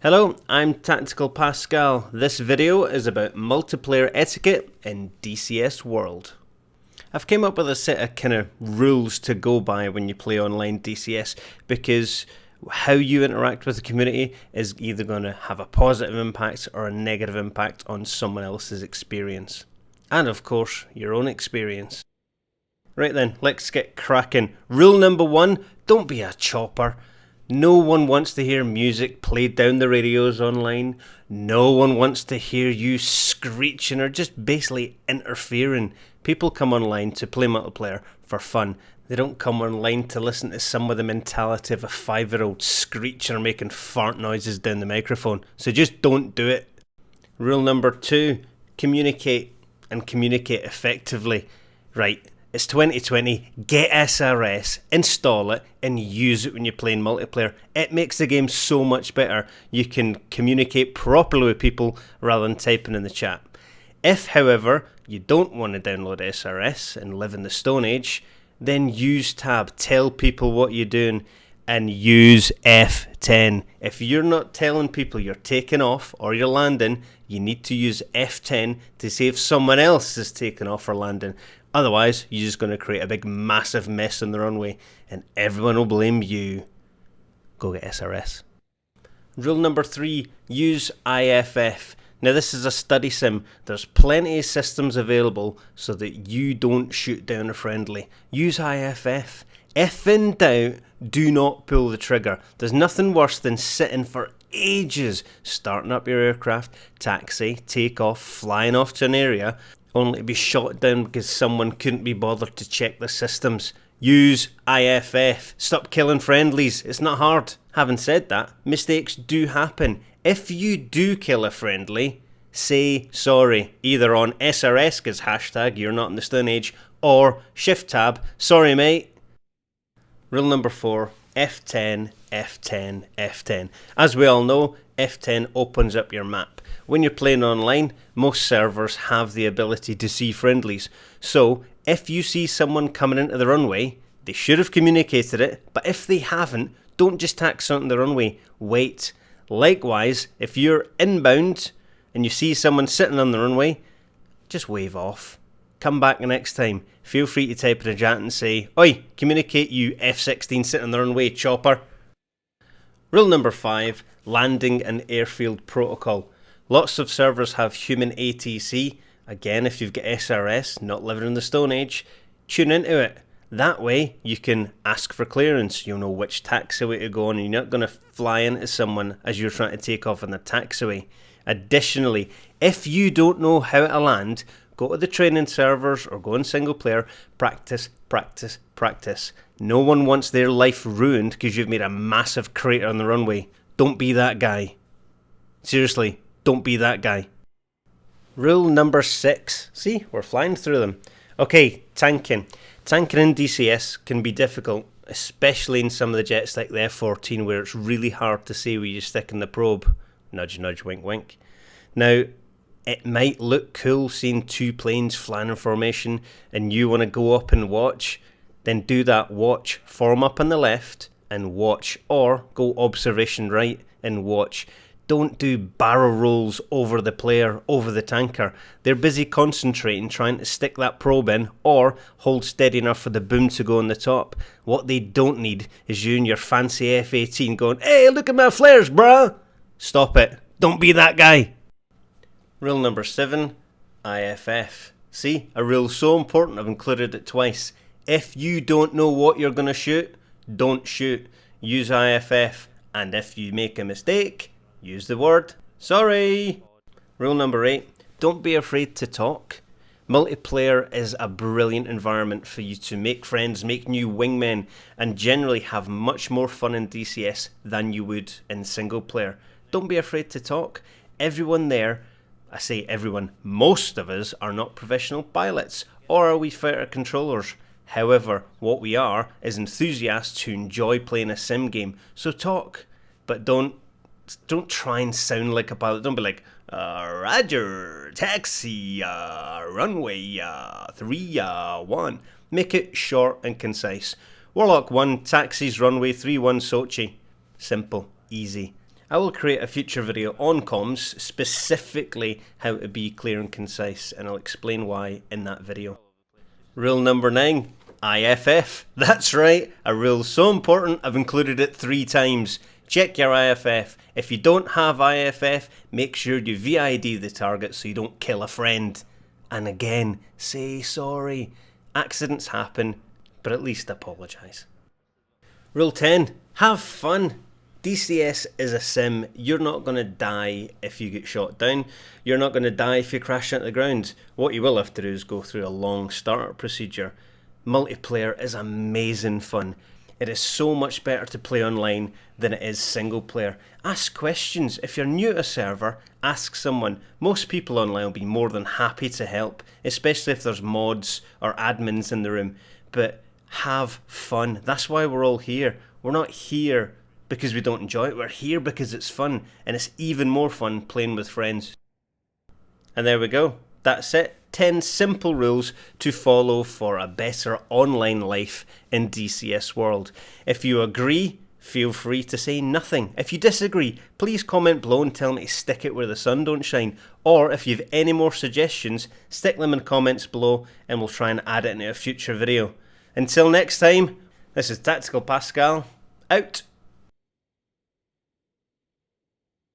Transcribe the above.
Hello, I'm Tactical Pascal. This video is about multiplayer etiquette in DCS World. I've came up with a set of kind of rules to go by when you play online DCS because how you interact with the community is either going to have a positive impact or a negative impact on someone else's experience. And of course, your own experience. Right then, let's get cracking. Rule number 1, don't be a chopper. No one wants to hear music played down the radios online. No one wants to hear you screeching or just basically interfering. People come online to play multiplayer for fun. They don't come online to listen to some of the mentality of a 5-year-old screeching or making fart noises down the microphone. So just don't do it. Rule number 2, communicate and communicate effectively. Right. It's 2020, get SRS, install it, and use it when you're playing multiplayer. It makes the game so much better. You can communicate properly with people rather than typing in the chat. If, however, you don't want to download SRS and live in the Stone Age, then use tab, tell people what you're doing, and use F10. If you're not telling people you're taking off or you're landing, you need to use F10 to see if someone else is taking off or landing. Otherwise, you're just going to create a big massive mess on the runway and everyone will blame you. Go get SRS. Rule number 3, use IFF. Now this is a study sim. There's plenty of systems available so that you don't shoot down a friendly. Use IFF. If in doubt, do not pull the trigger. There's nothing worse than sitting for ages, starting up your aircraft, taxi, take off, flying off to an area, only to be shot down because someone couldn't be bothered to check the systems. Use IFF. Stop killing friendlies. It's not hard. Having said that, mistakes do happen. If you do kill a friendly, say sorry. Either on SRS, because hashtag you're not in the Stone Age, or shift tab, sorry mate. Rule number 4, F10, F10, F10. As we all know, F10 opens up your map. When you're playing online, most servers have the ability to see friendlies. So, if you see someone coming into the runway, they should have communicated it, but if they haven't, don't just tax onto the runway, wait. Likewise, if you're inbound and you see someone sitting on the runway, just wave off. Come back the next time. Feel free to type in a chat and say, "Oi, communicate you F-16 sitting on the runway, chopper." Rule number 5, landing and airfield protocol. Lots of servers have human ATC. Again, if you've got SRS, not living in the Stone Age, tune into it. That way, you can ask for clearance. You'll know which taxiway to go on, and you're not going to fly into someone as you're trying to take off on the taxiway. Additionally, if you don't know how to land, go to the training servers or go in single player, practice, practice, practice. No one wants their life ruined because you've made a massive crater on the runway. Don't be that guy. Seriously, don't be that guy. Rule number 6. See, we're flying through them. Okay, tanking. Tanking in DCS can be difficult, especially in some of the jets like the F-14 where it's really hard to see where you stick in the probe. Nudge, nudge, wink, wink. Now, it might look cool seeing 2 planes flying in formation and you want to go up and watch, then do that, watch, form up on the left and watch, or go observation right and watch. Don't do barrel rolls over the player, over the tanker. They're busy concentrating, trying to stick that probe in, or hold steady enough for the boom to go on the top. What they don't need is you and your fancy F-18 going, "Hey, look at my flares, bruh!" Stop it. Don't be that guy. Rule number 7, IFF. See, a rule so important I've included it twice. If you don't know what you're going to shoot, don't shoot. Use IFF. And if you make a mistake, use the word sorry. Rule number 8, don't be afraid to talk. Multiplayer is a brilliant environment for you to make friends, make new wingmen, and generally have much more fun in DCS than you would in single player. Don't be afraid to talk. Everyone there, I say everyone, most of us are not professional pilots or are we fighter controllers. However, what we are is enthusiasts who enjoy playing a sim game. So talk, but don't try and sound like a pilot. Don't be like, Roger, taxi, runway, 3-1. Make it short and concise. Warlock 1, taxis, runway 31, Sochi. Simple, easy. I will create a future video on comms, specifically how to be clear and concise, and I'll explain why in that video. Rule number 9, IFF. That's right, a rule so important I've included it 3 times. Check your IFF. If you don't have IFF, make sure you VID the target so you don't kill a friend. And again, say sorry. Accidents happen, but at least apologise. Rule 10, have fun. DCS is a sim. You're not going to die if you get shot down. You're not going to die if you crash into the ground. What you will have to do is go through a long startup procedure. Multiplayer is amazing fun. It is so much better to play online than it is single player. Ask questions. If you're new to a server, ask someone. Most people online will be more than happy to help, especially if there's mods or admins in the room. But have fun. That's why we're all here. We're not here because we don't enjoy it. We're here because it's fun, and it's even more fun playing with friends. And there we go. That's it. 10 simple rules to follow for a better online life in DCS World. If you agree, feel free to say nothing. If you disagree, please comment below and tell me to stick it where the sun don't shine. Or if you have any more suggestions, stick them in the comments below and we'll try and add it into a future video. Until next time, this is Tactical Pascal, out.